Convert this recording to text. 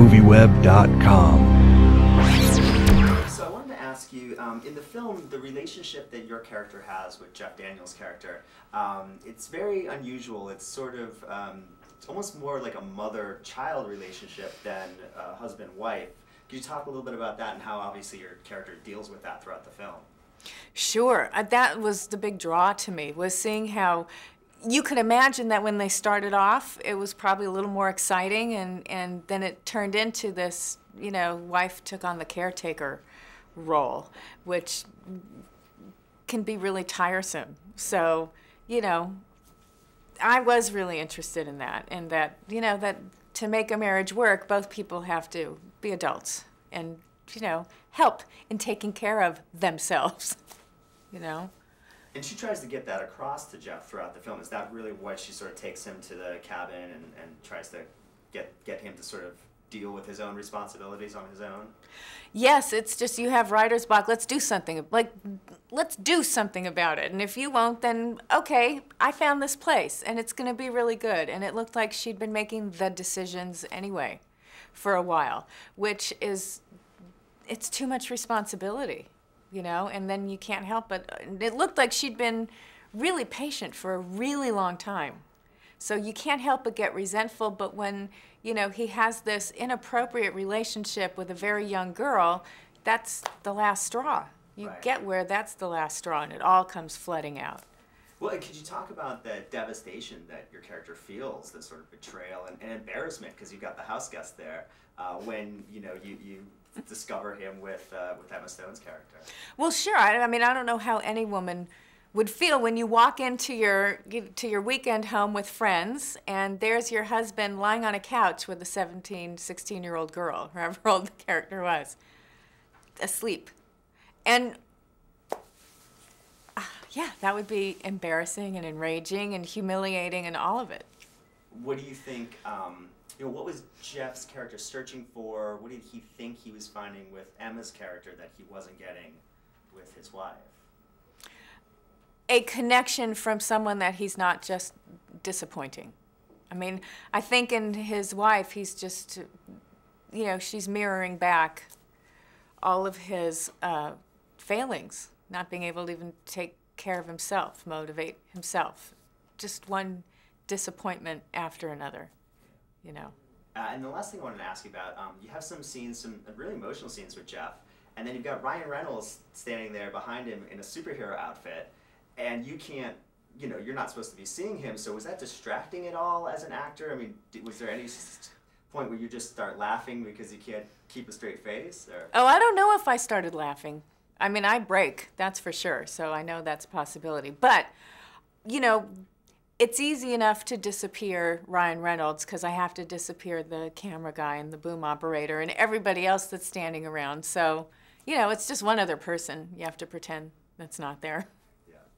MovieWeb.com. So I wanted to ask you, in the film, the relationship that your character has with Jeff Daniels' character, it's very unusual. It's sort of, it's almost more like a mother-child relationship than a husband-wife. Could you talk a little bit about that and how obviously your character deals with that throughout the film? Sure. That was the big draw to me, was seeing how you could imagine that when they started off, it was probably a little more exciting, and then it turned into this, you know, wife took on the caretaker role, which can be really tiresome. So, you know, I was really interested in that, and that, you know, that to make a marriage work, both people have to be adults and, you know, help in taking care of themselves, you know. And she tries to get that across to Jeff throughout the film. Is that really what she sort of takes him to the cabin and tries to get him to sort of deal with his own responsibilities on his own? Yes, it's just you have writer's block. Let's do something. Like, let's do something about it. And if you won't, then okay, I found this place, and it's going to be really good. And it looked like she'd been making the decisions anyway for a while, which is, it's too much responsibility, you know, and then you can't help but, it looked like she'd been really patient for a really long time. So you can't help but get resentful, but when, you know, he has this inappropriate relationship with a very young girl, that's the last straw. You Right. get where that's the last straw, and it all comes flooding out. Well, and could you talk about the devastation that your character feels, the sort of betrayal and embarrassment, because you've got the house guest there, when, you know, you discover him with Emma Stone's character? Well, sure. I mean, I don't know how any woman would feel when you walk into your weekend home with friends, and there's your husband lying on a couch with a 17, 16-year-old girl, however old the character was, asleep. And yeah, that would be embarrassing and enraging and humiliating and all of it. What do you think, you know, what was Jeff's character searching for? What did he think he was finding with Emma's character that he wasn't getting with his wife? A connection from someone that he's not just disappointing. I mean, I think in his wife, he's just, you know, she's mirroring back all of his failings, not being able to even take care of himself, motivate himself. Just one disappointment after another, you know. And the last thing I wanted to ask you about, you have some scenes, some really emotional scenes with Jeff, and then you've got Ryan Reynolds standing there behind him in a superhero outfit, and you can't, you know, you're not supposed to be seeing him, so was that distracting at all as an actor? I mean, was there any point where you just start laughing because you can't keep a straight face? Or? Oh, I don't know if I started laughing. I mean, I break, that's for sure, so I know that's a possibility. But, you know, it's easy enough to disappear Ryan Reynolds because I have to disappear the camera guy and the boom operator and everybody else that's standing around. So, you know, it's just one other person you have to pretend that's not there.